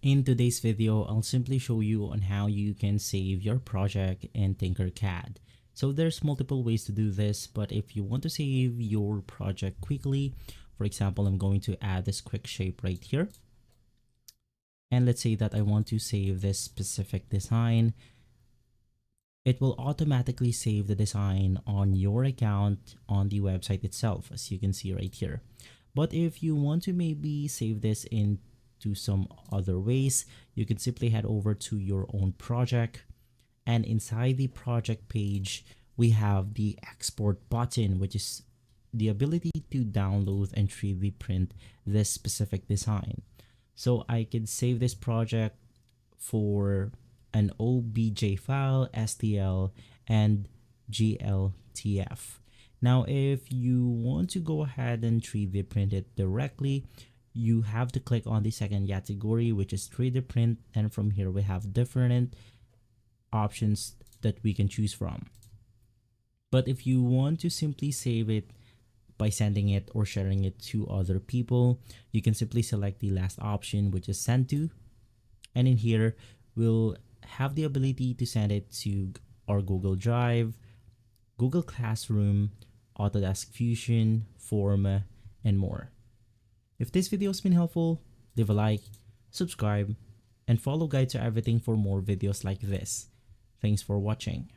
In today's video, I'll simply show you on how you can save your project in TinkerCAD. So there's multiple ways to do this, but if you want to save your project quickly, for example, I'm going to add this quick shape right here. And let's say that I want to save this specific design. It will automatically save the design on your account on the website itself, as you can see right here. But if you want to maybe save this into some other ways, you can simply head over to your own project, and inside the project page, we have the export button, which is the ability to download and 3D print this specific design. So I could save this project for an OBJ file, STL, and GLTF. Now, if you want to go ahead and 3D print it directly, you have to click on the second category, which is 3D print, and from here we have different options that we can choose from. But if you want to simply save it by sending it or sharing it to other people, you can simply select the last option, which is send to, and in here we'll have the ability to send it to our Google Drive, Google Classroom, Autodesk Fusion, Forma, and more. If this video has been helpful, leave a like, subscribe, and follow Guide to Everything for more videos like this. Thanks for watching.